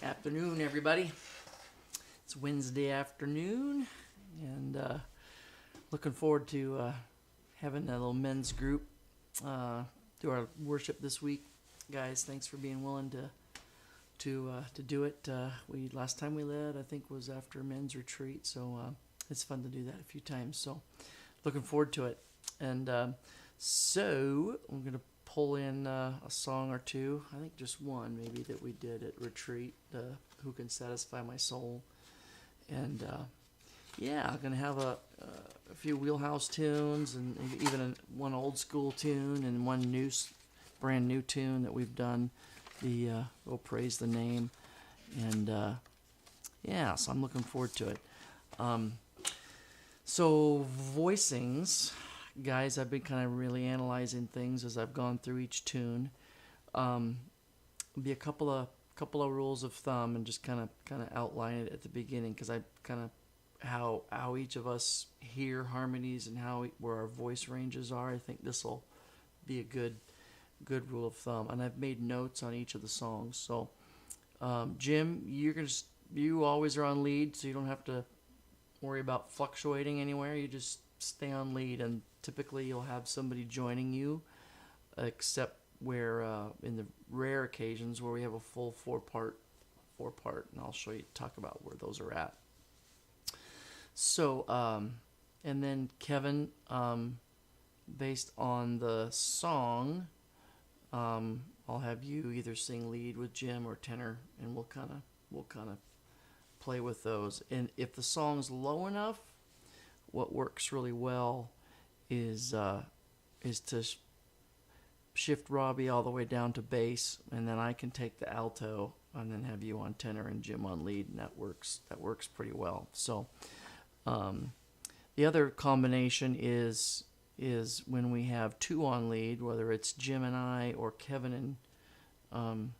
Afternoon, everybody. It's Wednesday afternoon, and looking forward to having a little men's group do our worship this week. Guys, thanks for being willing to do it. We last time we led, I think, was after men's retreat, so it's fun to do that a few times. So, looking forward to it. And so I'm gonna pull in a song or two. I think just one maybe that we did at retreat. Who Can Satisfy My Soul, and yeah, I'm gonna have a few wheelhouse tunes and even one old school tune and one brand new tune that we've done. Oh, praise the name, and yeah, so I'm looking forward to it. So voicings, guys, I've been kind of really analyzing things as I've gone through each tune. Be a couple of rules of thumb and just kind of outline it at the beginning, because I kind of how each of us hear harmonies and where our voice ranges are. I think this will be a good rule of thumb, and I've made notes on each of the songs. So Jim, you always are on lead, so you don't have to worry about fluctuating anywhere. You just stay on lead, and typically you'll have somebody joining you, except where in the rare occasions where we have a full four part, and I'll talk about where those are at. So and then Kevin, based on the song, I'll have you either sing lead with Jim or tenor, and we'll kind of play with those. And if the song's low enough, what works really well is to shift Robbie all the way down to bass, and then I can take the alto and then have you on tenor and Jim on lead, and that works pretty well. So the other combination is when we have two on lead, whether it's Jim and I or Kevin and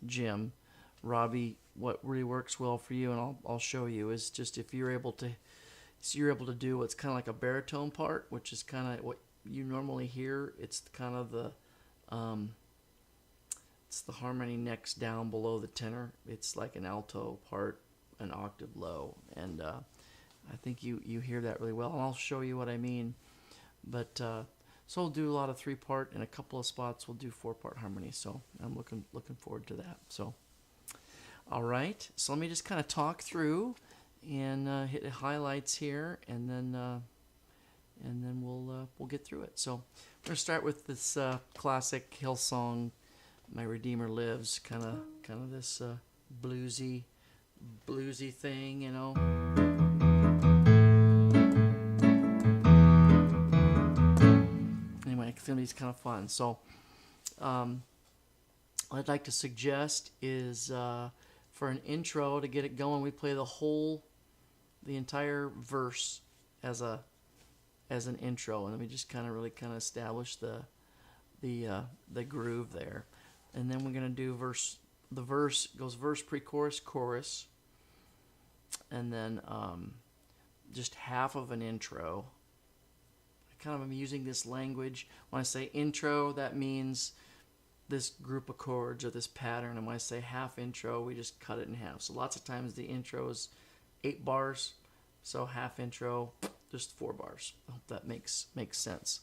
Jim. Robbie, what really works well for you, and I'll show you, is just if you're able to do what's kind of like a baritone part, which is kind of what you normally hear. It's kind of it's the harmony next down below the tenor. It's like an alto part, an octave low, and I think you hear that really well, and I'll show you what I mean. But so we'll do a lot of 3-part, and a couple of spots we'll do 4-part harmony. So I'm looking forward to that. So all right, so let me just kind of talk through and hit the highlights here, and then we'll get through it. So we're gonna start with this classic Hillsong, "My Redeemer Lives," kind of this bluesy thing, you know. Anyway, it's gonna be kind of fun. So what I'd like to suggest is for an intro to get it going, we play the entire verse as an intro, and then we just kind of establish the groove there, and then we're gonna do verse. The verse goes verse, pre-chorus, chorus, and then just half of an intro. I kind of am using this language when I say intro. That means this group of chords or this pattern, and when I say half intro, we just cut it in half. So lots of times the intro is 8 bars, so half intro, just 4 bars. I hope that makes sense.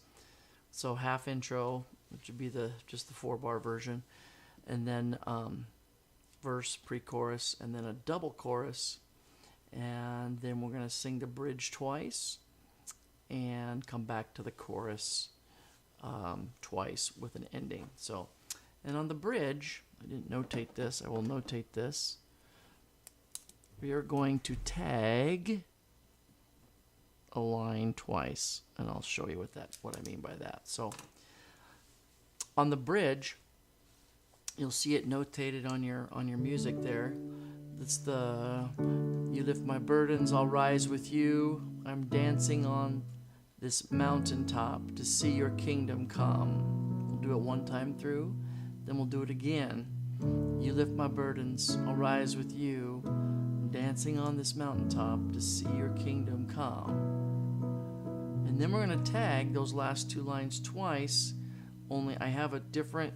So half intro, which would be just the 4-bar version, and then verse, pre-chorus, and then a double chorus, and then we're going to sing the bridge twice and come back to the chorus twice with an ending. So, and on the bridge, I didn't notate this, I will notate this. We are going to tag a line twice, and I'll show you what I mean by that. So on the bridge, you'll see it notated on your music there. It's the "You lift my burdens, I'll rise with you. I'm dancing on this mountaintop to see your kingdom come." We'll do it one time through, then we'll do it again. "You lift my burdens, I'll rise with you. I'm dancing on this mountaintop to see your kingdom come." And then we're going to tag those last 2 lines twice, only I have a different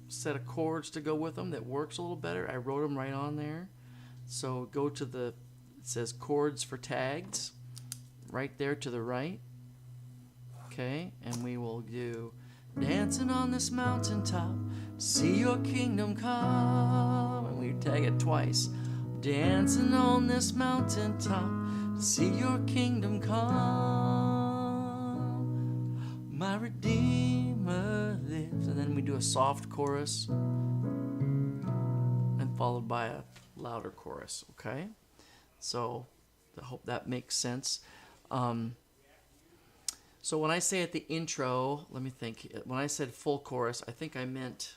set of chords to go with them that works a little better. I wrote them right on there. So go to it says chords for tags, right there to the right. Okay, and we will do dancing on this mountaintop, see your kingdom come. And we tag it twice. Dancing on this mountaintop, see your kingdom come. My Redeemer lives. And then we do a soft chorus and followed by a louder chorus, okay? So I hope that makes sense. So when I say at the intro, let me think. When I said full chorus, I think I meant,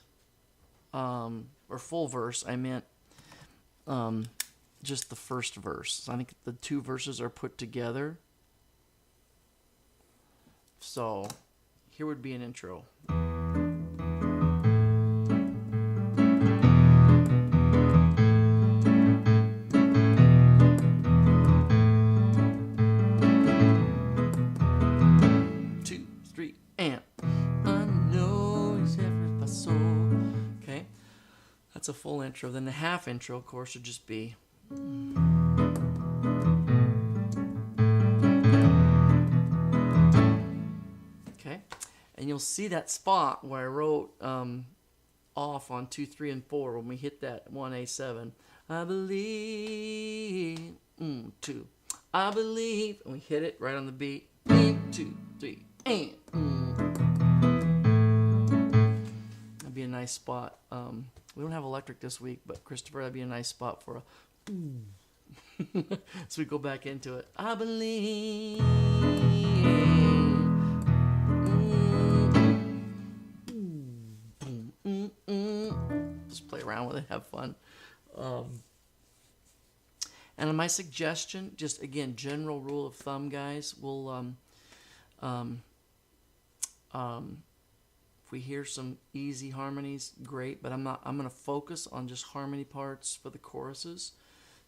or full verse, I meant just the first verse. I think the two verses are put together. So here would be an intro. 2, 3, and I know he's every my soul. Okay, that's a full intro. Then the half intro, of course, would just be. Okay, and you'll see that spot where I wrote off on 2, 3, and 4 when we hit that 1A7. I believe, 2. I believe, and we hit it right on the beat. 2, 3, and. That'd be a nice spot. We don't have electric this week, but Christopher, that'd be a nice spot for a. So we go back into it. I believe. Just play around with it, have fun. And my suggestion, just again, general rule of thumb, guys, we'll if we hear some easy harmonies, great, but I'm going to focus on just harmony parts for the choruses.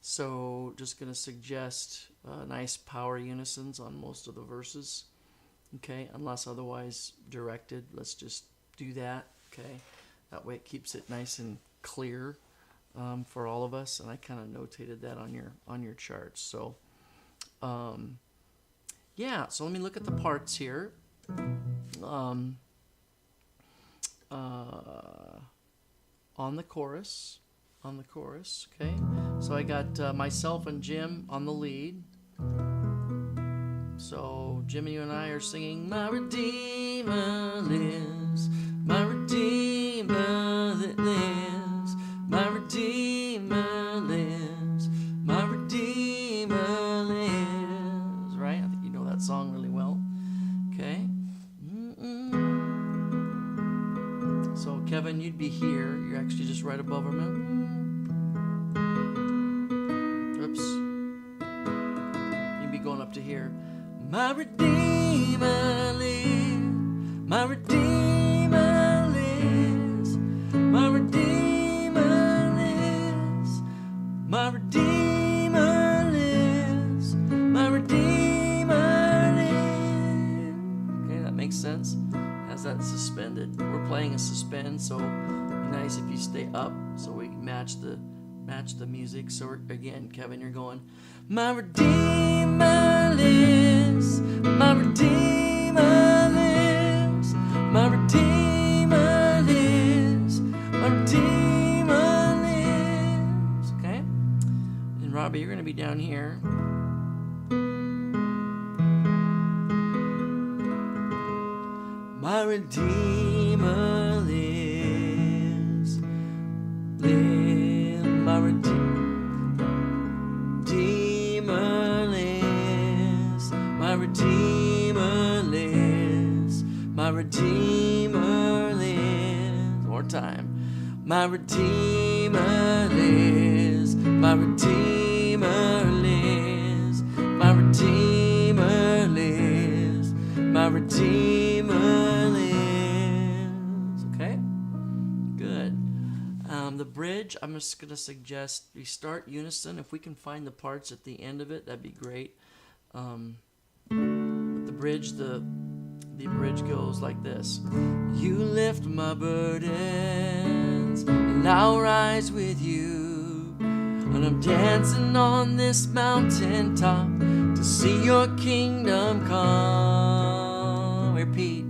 So just going to suggest nice power unisons on most of the verses. Okay, unless otherwise directed, let's just do that. Okay, that way it keeps it nice and clear for all of us. And I kind of notated that on your charts. So yeah, so let me look at the parts here. On the chorus, okay? So I got myself and Jim on the lead. So Jimmy, you and I are singing, my Redeemer lives, my Redeemer that lives, my Redeemer lives, my Redeemer lives, right? I think you know that song really well, okay? So Kevin, you'd be here. You're actually just right above him. Oops. You'd be going up to here. My Redeemer lives. My Redeemer lives. My Redeemer lives. My Redeemer lives. My Redeemer lives. Okay, that makes sense. Has that suspended. We're playing a suspend, so it'd be nice if you stay up so we can match the music. So again, Kevin, you're going, my Redeemer lives, my Redeemer lives, my Redeemer lives, my Redeemer lives. Okay? And Robbie, you're gonna be down here. My Redeemer lives, my Redeemer lives, my Redeemer lives, my Redeemer lives. More time. My Redeemer lives, my Redeemer lives, my Redeemer lives, my Redeemer lives. Okay? Good. The bridge, I'm just going to suggest we start unison. If we can find the parts at the end of it, that'd be great. But the bridge, the the bridge goes like this. You lift my burdens, and I'll rise with you. And I'm dancing on this mountaintop to see your kingdom come. Repeat.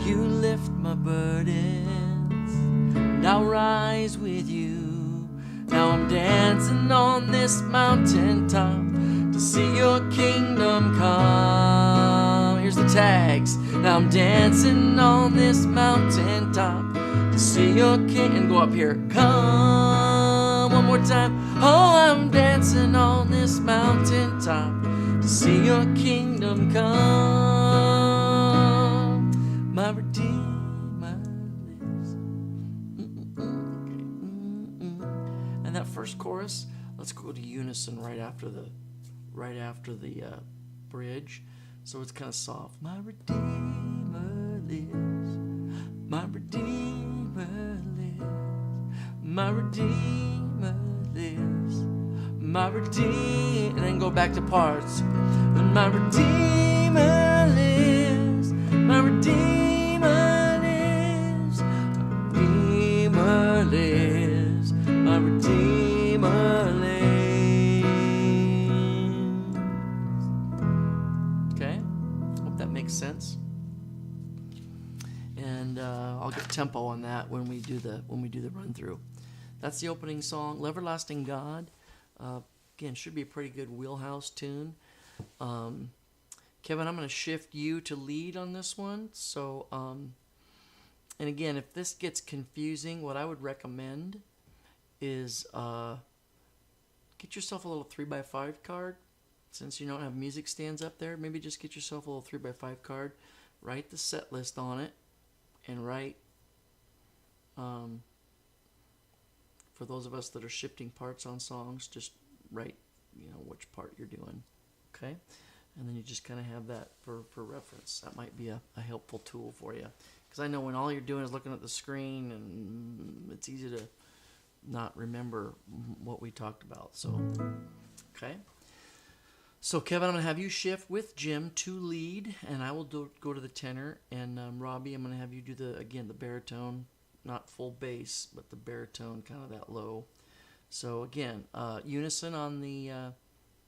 You lift my burdens, and I'll rise with you. Now I'm dancing on this mountaintop to see your kingdom come. Here's the tags. Now I'm dancing on this mountaintop to see your king. And go up here. Come. One more time. Oh, I'm dancing on this mountaintop to see your kingdom come. My Redeemer lives. And that first chorus, let's go to unison right after the bridge. So it's kind of soft. My Redeemer lives. My Redeemer lives. My Redeemer lives. My Redeemer. And then go back to parts. And my Redeemer lives. My Redeemer lives. My Redeemer lives. My Redeemer lives. Okay? Hope that makes sense. And I'll get tempo on that when we do the run through. That's the opening song, "Everlasting God." Again, should be a pretty good wheelhouse tune. Kevin, I'm going to shift you to lead on this one. So, and again, if this gets confusing, what I would recommend is get yourself a little 3x5 card. Since you don't have music stands up there, maybe just get yourself a little 3x5 card. Write the set list on it, and write, for those of us that are shifting parts on songs, just write, which part you're doing, okay? And then you just kind of have that for reference. That might be a helpful tool for you. Because I know when all you're doing is looking at the screen, and it's easy to not remember what we talked about. So, okay. So, Kevin, I'm going to have you shift with Jim to lead, and I will go to the tenor. And Robbie, I'm going to have you do the baritone, not full bass, but the baritone, kind of that low. So, again, unison on the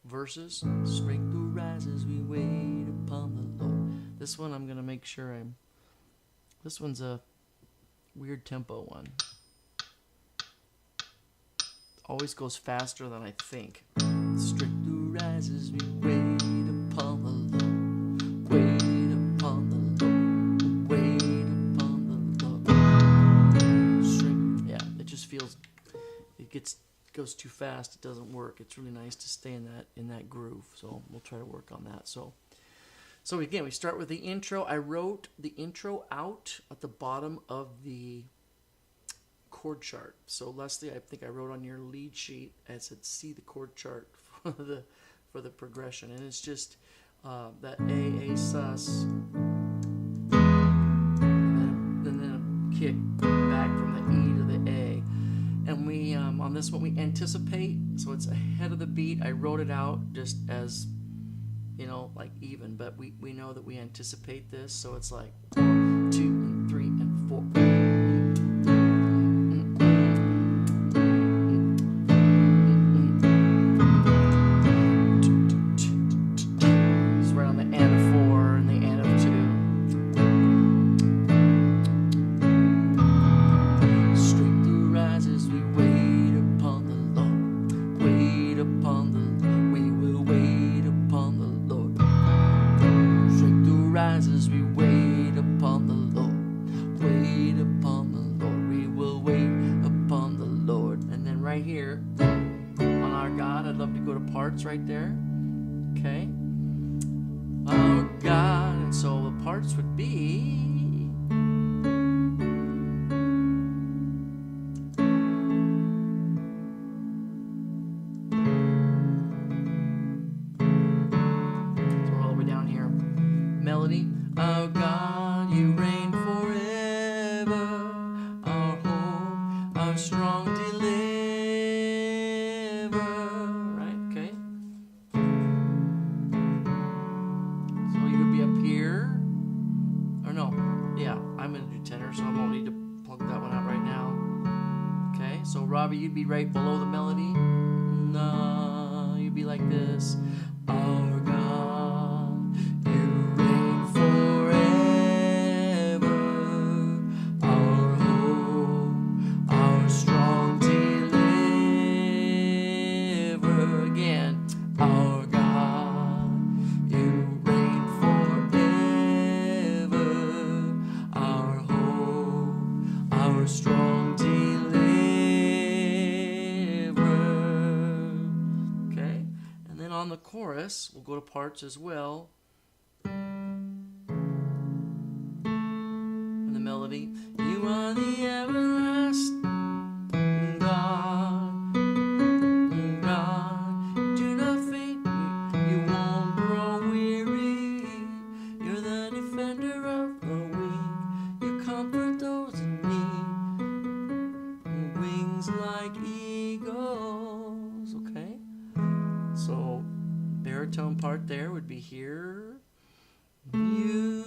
verses. Strength arises, we wait upon the Lord. This one I'm going to make sure this one's a weird tempo one. Always goes faster than I think. Strength arises, we wait upon the Lord. Wait upon the Lord. Wait upon the Lord. Strength, yeah, it just feels, goes too fast. It doesn't work. It's really nice to stay in that groove. So we'll try to work on that. So again, we start with the intro. I wrote the intro out at the bottom of the chord chart. So Leslie, I think I wrote on your lead sheet, I said see the chord chart for the progression, and it's just that A sus, and then a kick back from the E to the A. And we on this one we anticipate, so it's ahead of the beat. I wrote it out just as like even, but we know that we anticipate this, so it's like 1, 2, and 3, and 4. It's right on the and of 4 and the and of 2. Strength arises, we wait upon the Lord. Wait upon the Lord. We will wait upon the Lord. Strength arises, we wait upon the Lord. Wait upon the Lord. We will wait upon the Lord. And then right here on our God, I'd love to go to parts right there. Okay. Our God. And so the parts would be. Melody. Our God, you reign forever, our hope, our strong deliverer. Right, okay. So you'll be up here. Robbie, you'd be right below the melody. No, you'd be like this. Our God, you reign forever. Our hope, our strong deliverer. Again, our God, you reign forever. Our hope, our strong deliverer. Okay, and then on the chorus, we'll go to parts as well. And the melody, you are the everlasting God, God, do not faint, you won't grow weary, you're the defender of the weak, you comfort those in need, wings like eagles. Okay, so baritone part there would be here. You'd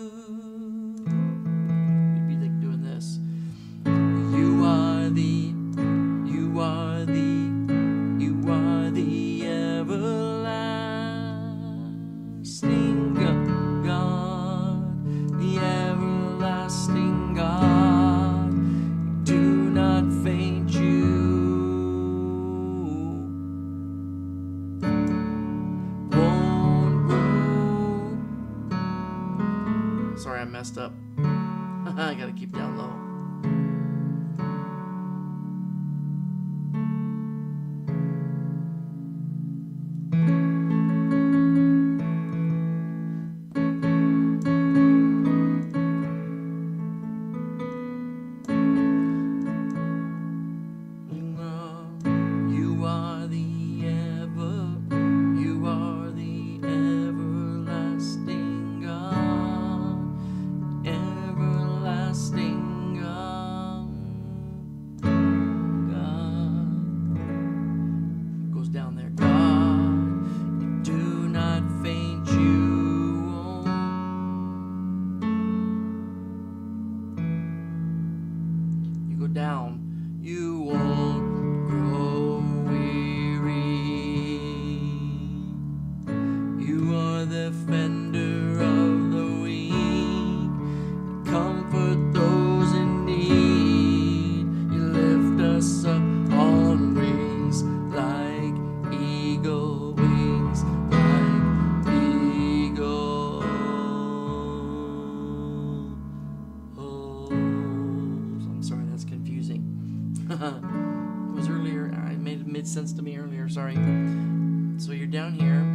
be like doing this. You are the everlasting God, the everlasting God. Do not faint, you won't grow. Sorry, I messed up. I gotta keep down low. You are the everlasting God, everlasting God, God. It goes down there. God, you do not faint, you won't. You go down. You won't grow weary. You are the defender of the weak. You comfort those in need. You lift us up on wings like eagle wings, like eagle. Oh, I'm sorry, that's confusing. It was earlier. It made sense to me earlier. Sorry. So you're down here.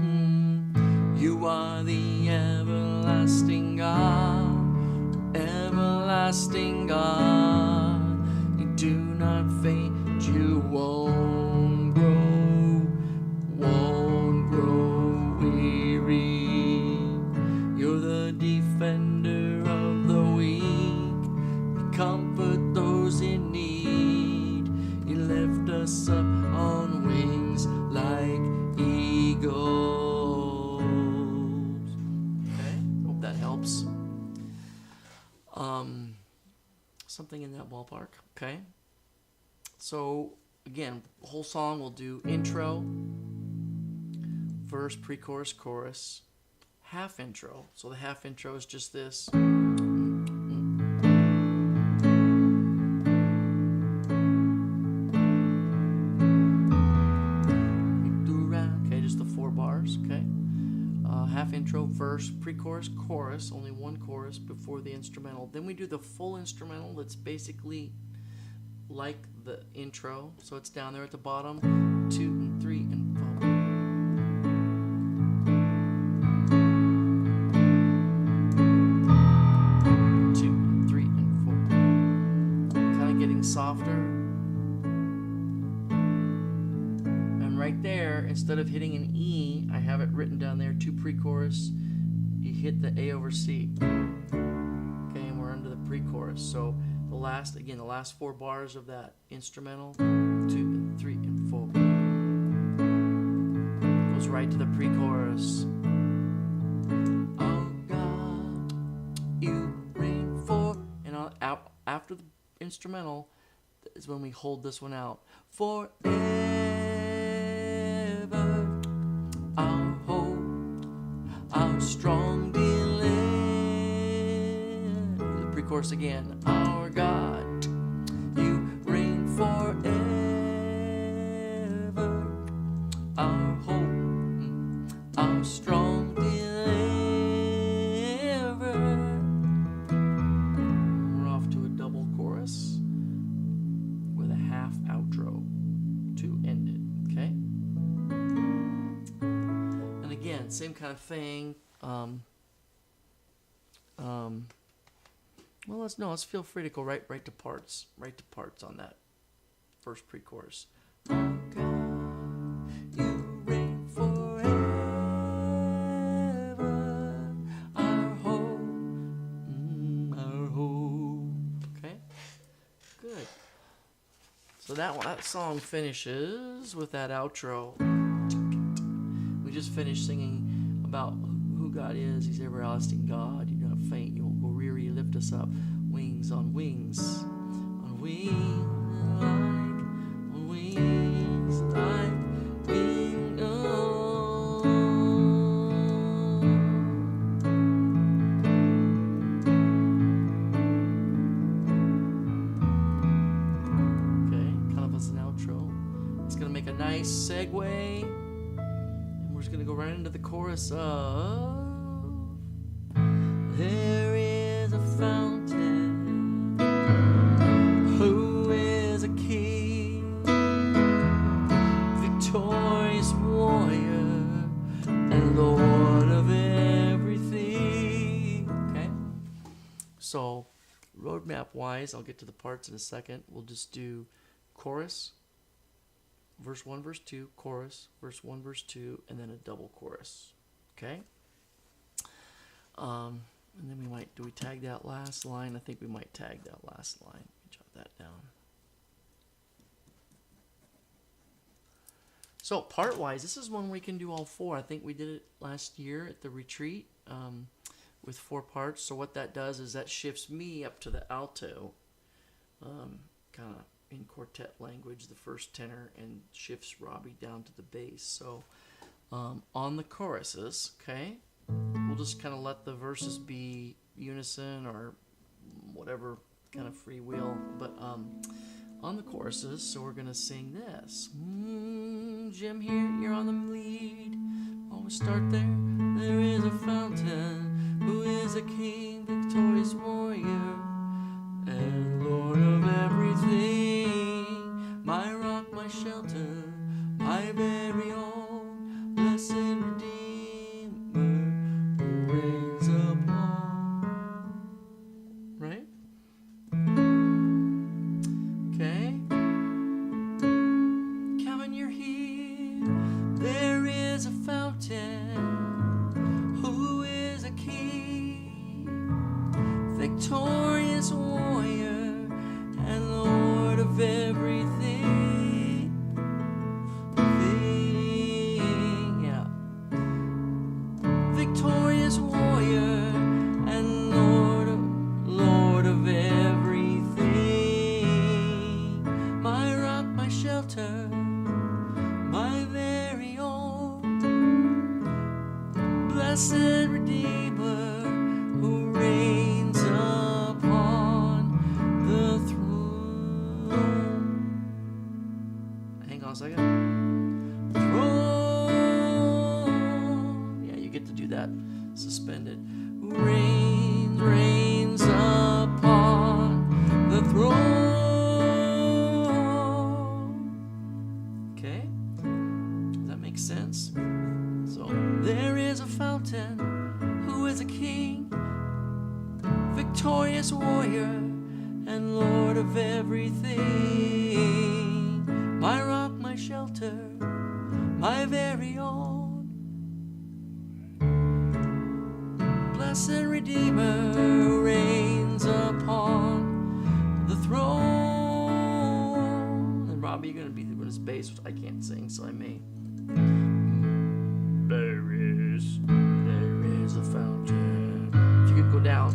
You are the everlasting God, everlasting God. You do not faint. You won't grow weary. You're the defender of the weak. You comfort those in need. You lift us up on wings like eagles. Okay, hope that helps. Something in that ballpark. Okay. So again, the whole song we'll do intro, verse, pre-chorus, chorus, half intro. So the half intro is just this. Okay, half intro, verse, pre-chorus, chorus, only one chorus before the instrumental. Then we do the full instrumental that's basically like the intro. So it's down there at the bottom, 2 and 3 and 4. 2 and 3 and 4. Kind of getting softer. Right there, instead of hitting an E, I have it written down there, 2 pre-chorus, you hit the A over C. Okay, and we're under the pre-chorus. So the last 4 bars of that instrumental, 2 and 3 and 4, goes right to the pre-chorus. Oh God, you reign for, and after the instrumental, is when we hold this one out. Forever our hope, our strong delight. The pre-chorus again. Our God, you reign forever. Our hope, our strong deliverer. We're off to a double chorus with a half outro to end it. Okay. And again, same kind of thing. Well, let's feel free to go right to parts on that first pre-chorus. Our God, you reign forever, our hope. Okay, good. So that song finishes with that outro. We just finished singing about who God is. He's everlasting God. You don't faint, you won't go weary. You lift us up, wings on wings, on wings like wings. Okay, kind of as an outro. It's gonna make a nice segue, and we're just gonna go right into the chorus of. There is a fountain, who is a king, victorious warrior, and Lord of everything. Okay? So, roadmap-wise, I'll get to the parts in a second. We'll just do chorus, verse 1, verse 2, chorus, verse 1, verse 2, and then a double chorus. Okay? And then do we tag that last line? I think we might tag that last line. Jot that down. So part-wise, this is one we can do all four. I think we did it last year at the retreat with 4 parts. So what that does is that shifts me up to the alto, kind of in quartet language, the first tenor, and shifts Robbie down to the bass. So on the choruses, okay? We'll just kind of let the verses be unison or whatever kind of free will. But on the choruses, so we're going to sing this. Jim, here, you're on the lead. Always start there. There is a fountain, who is a king, victorious warrior, and Lord of everything. My rock, my shelter, my very own, blessed Redeemer. Right? Okay. Kevin, you're here. There is a fountain, who is a king, victorious warrior, and Lord of everything. Yeah. Victorious warrior and Lord of everything. My rock, my shelter, my very own, blessed Redeemer, who reigns upon the throne. Hang on a second. Throne. Yeah, you get to do that suspended. Who reigns upon the throne. Okay? Does that make sense? So, there is a fountain, who is a king, victorious warrior, and Lord of everything. My rock, my shelter, my very own, blessed Redeemer, reigns upon the throne. And Robbie, you're going to be doing his bass, which I can't sing, so I may. There is a fountain. If you could go down,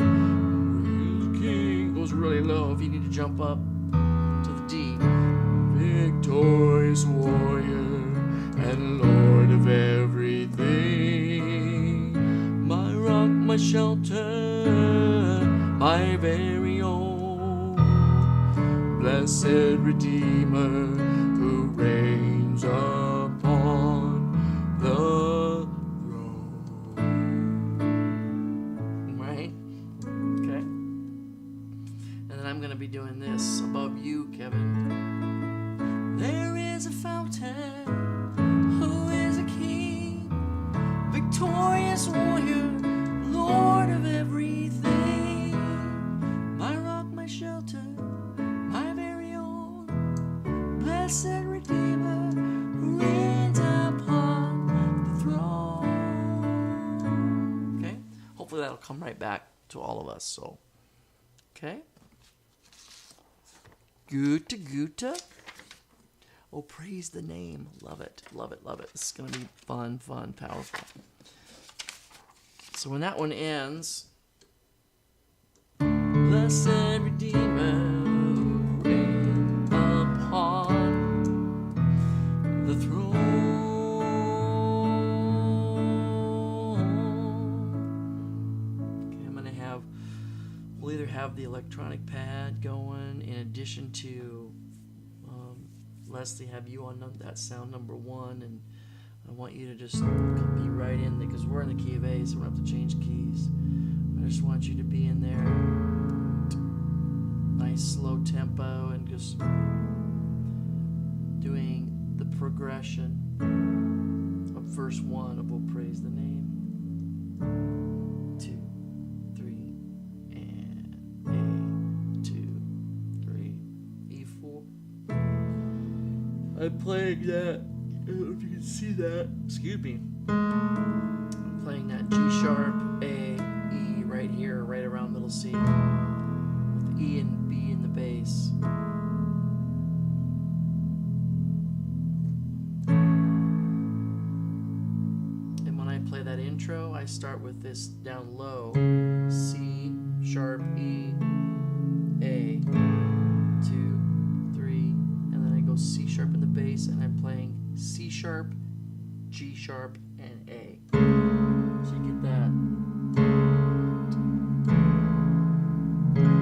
the king goes really low. If you need to jump up to the D, victorious warrior and Lord of everything, my rock, my shelter, my very own, blessed Redeemer who reigns upon the throne. Right? Okay. And then I'm going to be doing this above you, Kevin. There is a fountain, who is a king, victorious warrior, Lord of everything, my rock, my shelter, my very own, blessed Redeemer, who reigns upon the throne. Okay? Hopefully that'll come right back to all of us. So, okay? Gute. Oh, praise the name. Love it, love it, love it. This is going to be fun, powerful. So when that one ends, blessed Redeemer, reign upon the throne. Okay, we'll either have the electronic pad going in addition to Leslie, have you on that sound number 1, and I want you to just be right in there because we're in the key of A, so we don't have to change keys. I just want you to be in there, nice slow tempo, and just doing the progression of verse 1 of "We'll Praise the Name." 2, 3, and A, 2, 3, E4. I'm playing that, I don't know if you can see that, excuse me. I'm playing that G sharp, A, E right here, right around middle C, with the E and B in the bass. And when I play that intro, I start with this down low, C sharp, E, A, 2, 3, and then I go C sharp in the bass, and I'm playing C sharp, G sharp, and A. So you get that.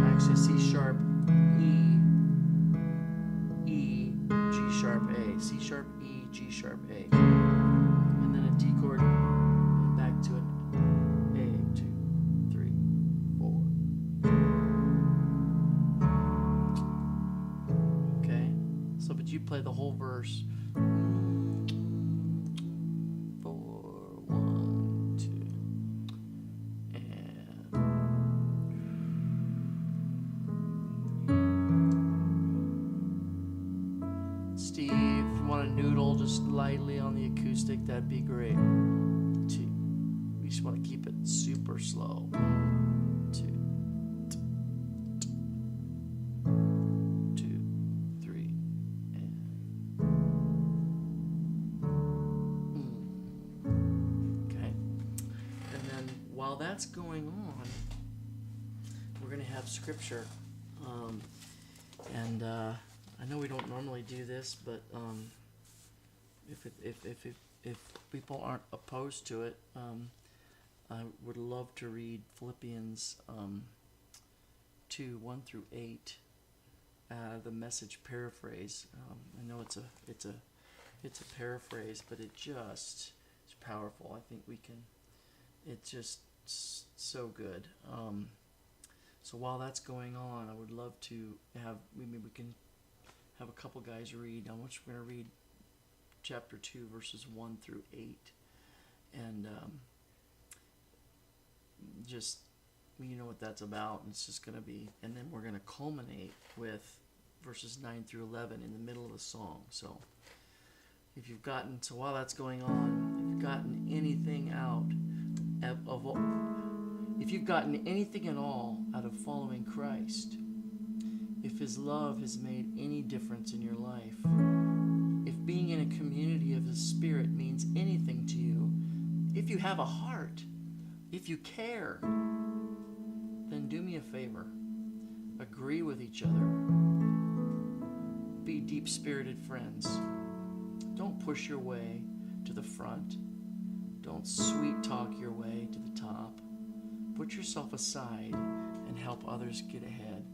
Actually, C sharp, E, E, G sharp, A. C sharp, E, G sharp, A. And then a D chord, and back to it. A, 2, 3, 4. Okay? So, but you play the whole verse. 4, 1, 2, and Steve, if you want to noodle just lightly on the acoustic, that'd be great. 2. We just want to keep it super slow. 2, 2, 3, and okay. And then while that's going on, we're going to have scripture. And I know we don't normally do this, but if people aren't opposed to it, I would love to read Philippians 2, 1 through 8, the Message paraphrase. I know it's a paraphrase, but it just is powerful. I think we can. It's just so good. So while that's going on, I would love to have. Maybe we can have a couple guys read. We're going to read chapter 2, verses 1 through 8, and just you know what that's about. It's just going to be, and then we're going to culminate with verses 9 through 11 in the middle of the song. So if you've gotten, so while that's going on, if you've gotten anything out if you've gotten anything at all out of following Christ, if His love has made any difference in your life, if being in a community of His Spirit means anything to you, if you have a heart, if you care, then do me a favor. Agree with each other. be deep-spirited friends. Don't push your way to the front. Don't sweet talk your way to the top. Put yourself aside and help others get ahead.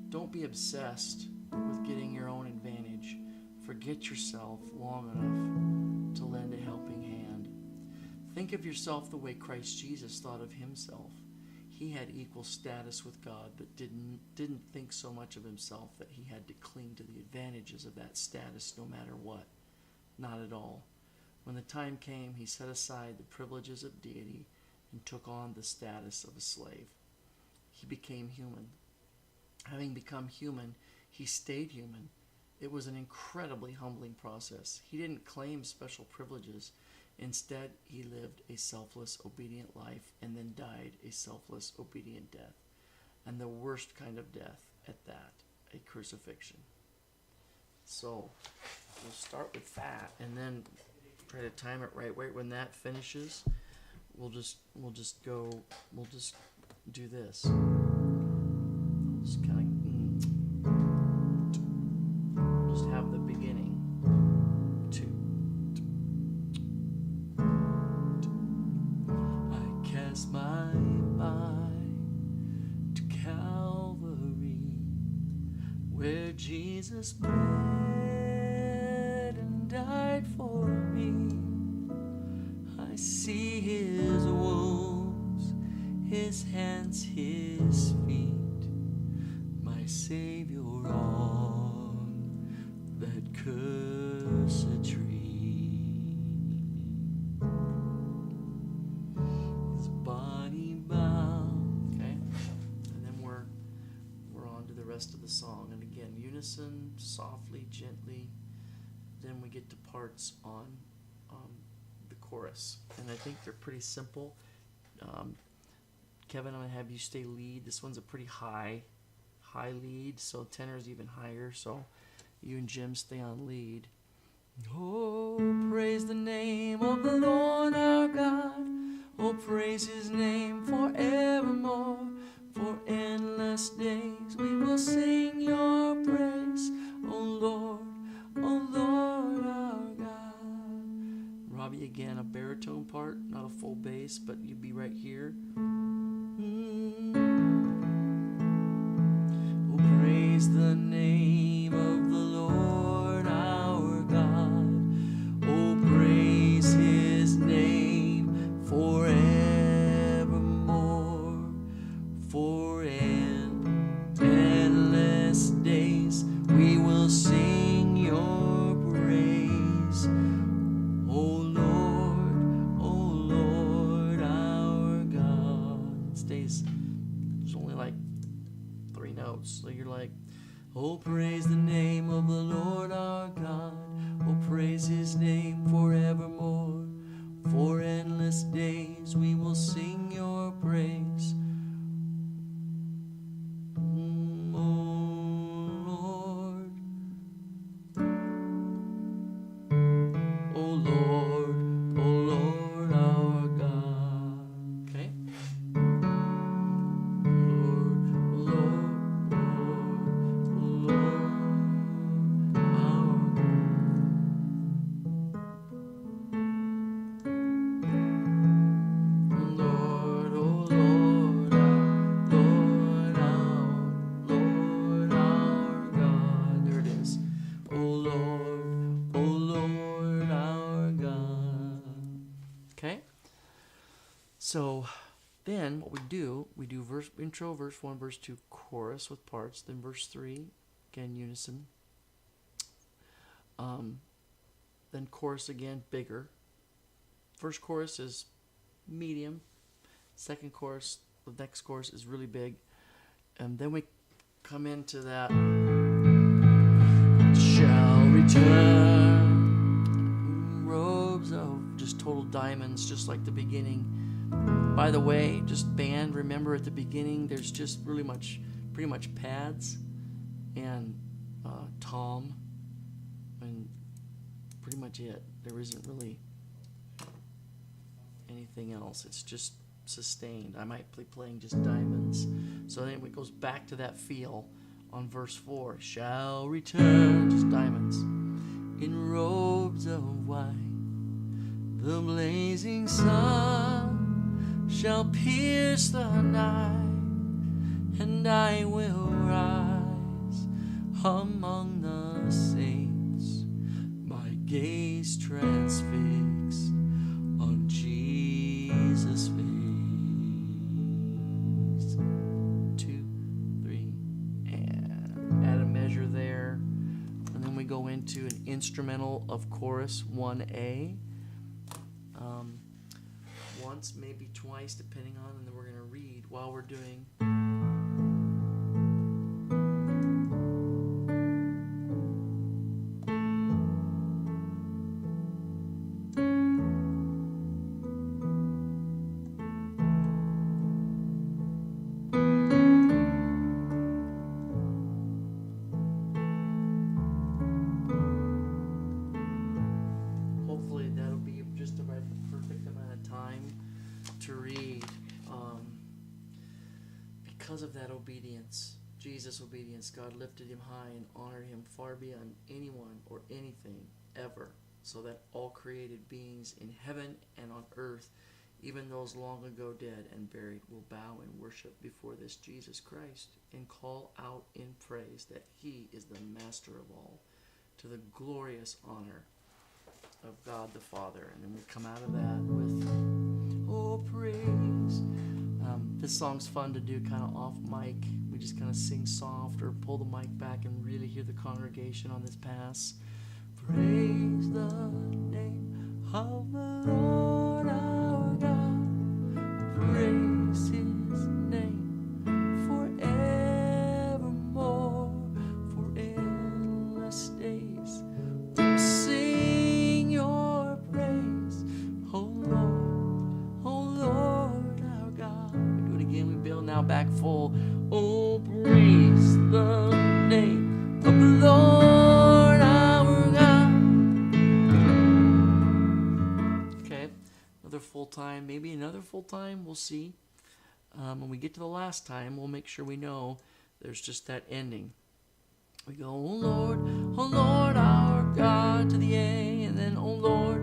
Don't be obsessed with getting your own advantage. Forget yourself long enough to lend a helping hand. Think of yourself the way Christ Jesus thought of himself. He had equal status with God, but didn't think so much of himself that he had to cling to the advantages of that status no matter what. Not at all. When the time came, he set aside the privileges of deity and took on the status of a slave. He became human. Having become human, he stayed human. It was an incredibly humbling process. He didn't claim special privileges. Instead, he lived a selfless, obedient life and then died a selfless, obedient death. And the worst kind of death at that, a crucifixion. So, we'll start with that and then try to time it right when that finishes. We'll just do this. We'll just kind of just have the beginning. I cast my mind to Calvary, where Jesus bled and died for me. I see his wounds, his hands, his feet, my Savior on that cursed tree. His body bound. Okay, and then we're on to the rest of the song. And again, unison, softly, gently. Then we get to parts on the chorus, and I think they're pretty simple. Kevin, I'm gonna have you stay lead. This one's a pretty high lead, so tenor is even higher. So you and Jim stay on lead. Oh, praise the name of the Lord our God. Oh, praise his name forevermore. For endless days we will sing your praise. Oh Lord our God. Robbie, again, a baritone part, not a full bass, but you'd be right here. Oh, praise the name of the Lord our God. Oh, praise his name forevermore. For endless days we will sing your praise. Oh Lord our God. It stays, there's only like 3 notes, so you're like, oh, praise the name of the Lord our God. Oh, praise his name forevermore. For endless days we will sing your praise. Oh Lord our God. Okay? So then what we do verse intro, verse 1, verse 2, chorus with parts, then verse 3, again unison. Then chorus again, bigger. First chorus is medium. Second chorus, the next chorus is really big. And then we come into that shall return robes of just total diamonds, just like the beginning. By the way, just band, remember at the beginning there's just pretty much pads and tom, and pretty much it. There isn't really anything else. It's just sustained. I might be playing just diamonds. So then it goes back to that feel on verse 4, shall return, just diamonds, in robes of white. The blazing sun shall pierce the night, and I will rise among the saints, my gaze transfixed on Jesus' face. 2, 3, and add a measure there. And then we go into an instrumental of chorus 1A. Once, maybe twice, depending on, and then we're going to read while we're doing. Hopefully that'll be just the perfect amount of time to read. Because of that obedience, Jesus' obedience, God lifted him high and honored him far beyond anyone or anything ever, so that all created beings in heaven and on earth, even those long ago dead and buried, will bow and worship before this Jesus Christ and call out in praise that he is the master of all, to the glorious honor of God the Father. And then we come out of that with, oh, praise. This song's fun to do kind of off mic. We just kind of sing soft or pull the mic back and really hear the congregation on this pass. Praise the name of the Lord our God. Praise his name forevermore, for endless days. We'll sing your praise, oh Lord our God. We do it again. We build now back full. Oh, praise the name of the Lord our God. Okay, another full time, maybe another full time. We'll see. When we get to the last time, we'll make sure we know there's just that ending. We go, oh Lord our God, to the A, and then oh Lord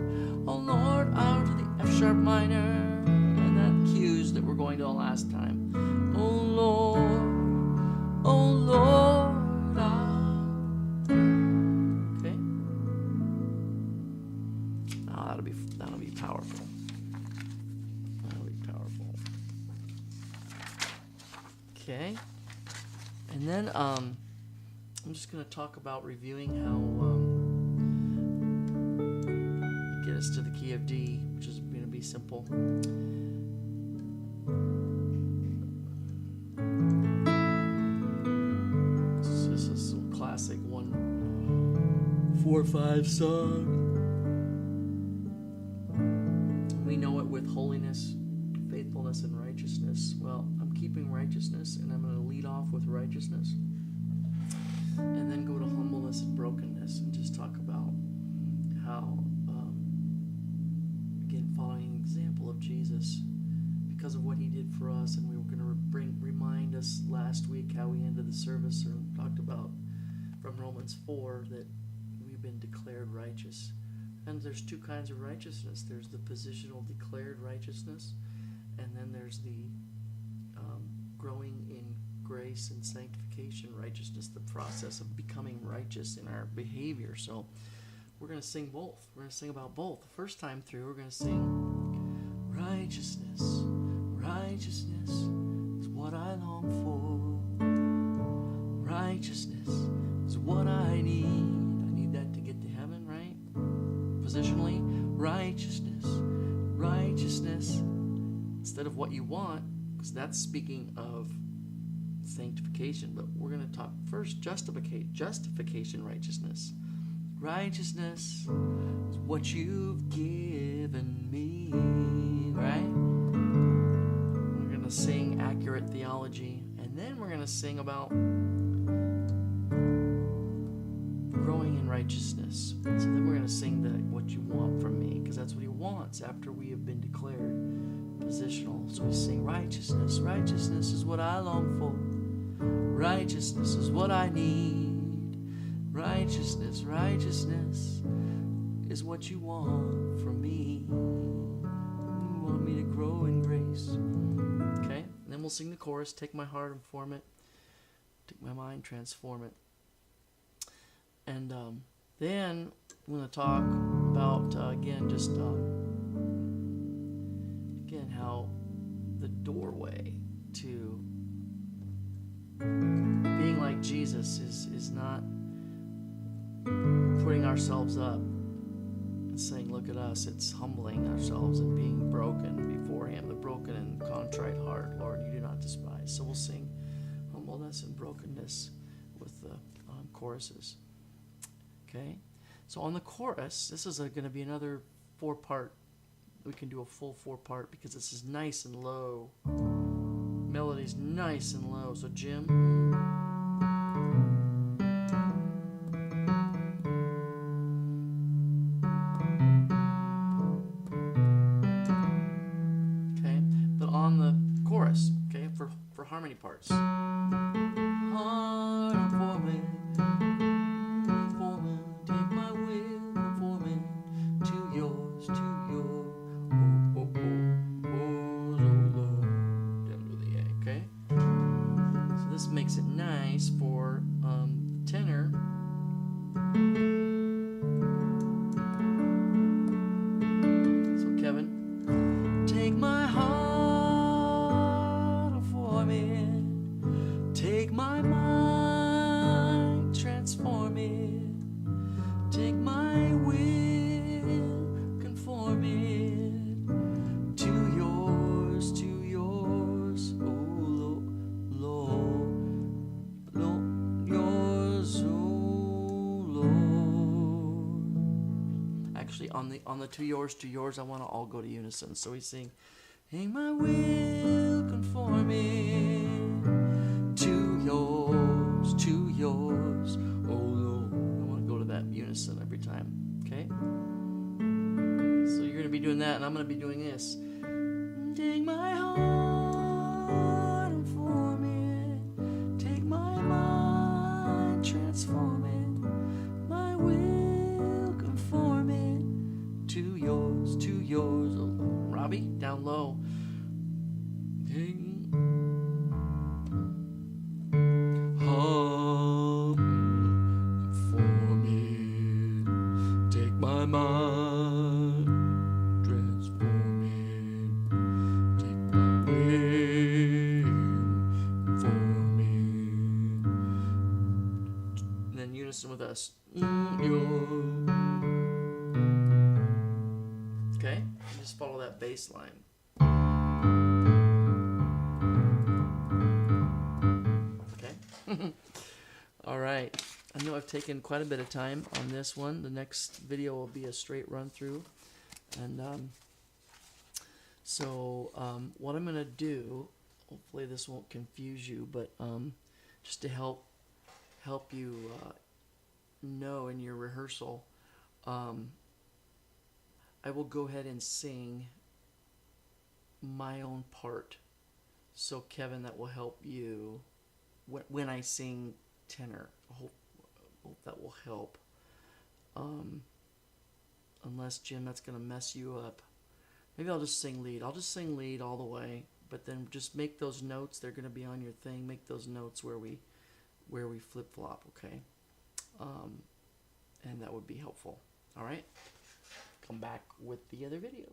our to the F sharp minor, and that cues that we're going to the last time. Oh Lord our. Okay. Oh, that'll be powerful. That'll be powerful. Okay. And then I'm just going to talk about reviewing how get us to the key of D, which is going to be simple. This is a classic 1-4-5 song. We know it with holiness, faithfulness, and righteousness. Well, I'm keeping righteousness, and I'm going to lead off with righteousness. And then go to humbleness and brokenness and just talk about how, again, following an example of Jesus, because of what he did for us. And we were going to remind us last week how we ended the service or talked about from Romans 4 that we've been declared righteous. And there's two kinds of righteousness. There's the positional declared righteousness, and then there's the growing in grace and sanctification righteousness, the process of becoming righteous in our behavior. So we're going to sing both. We're going to sing about both. The first time through, we're going to sing righteousness. Righteousness is what I long for. Righteousness is what I need. I need that to get to heaven, right? Positionally, righteousness. Righteousness instead of what you want, because that's speaking of sanctification, but we're going to talk first justification righteousness. Righteousness is what you've given me, right? We're going to sing accurate theology, and then we're going to sing about growing in righteousness. So then we're going to sing what you want from me, because that's what he wants after we have been declared positional. So we sing righteousness. Righteousness is what I long for. Righteousness is what I need. Righteousness, righteousness is what you want from me. You want me to grow in grace. Okay, and then we'll sing the chorus. Take my heart and form it. Take my mind, transform it. And then I'm going to talk about, again, just, again, how the doorway to being like Jesus is not putting ourselves up and saying, look at us. It's humbling ourselves and being broken before Him, the broken and contrite heart, Lord, you do not despise. So we'll sing humbleness and brokenness with the choruses. Okay? So on the chorus, this is going to be another 4-part. We can do a full 4-part because this is nice and low. Melody's nice and low. So Jim. Okay, but on the chorus, okay, for harmony parts. Heart for me. Take my will, conform it to yours, to your Lord, down to the A, okay? So this makes it nice for tenor. So Kevin, take my heart, form it. Take my mind, transform it. Take my will, conform it to yours, oh Lord, yours, oh Lord. Actually, on the to yours, I want to all go to unison. So we sing, take my will, conform it to yours, oh Lord. That unison every time, okay? So you're going to be doing that, and I'm going to be doing this. Take my heart and form it. Take my mind, transform it. My will, conform it to yours, oh Lord. Robbie, down low. My mind, transform it. Take my will, form it. And then unison with us. Okay? Just follow that bass line. Okay? All right. I know I've taken quite a bit of time on this one. The next video will be a straight run through. And what I'm going to do, hopefully this won't confuse you, but just to help you know in your rehearsal, I will go ahead and sing my own part. So Kevin, that will help you when I sing tenor. Hope that will help. Unless, Jim, that's going to mess you up. Maybe I'll just sing lead. I'll just sing lead all the way, but then just make those notes. They're going to be on your thing. Make those notes where we flip-flop, okay? And that would be helpful. All right? Come back with the other video.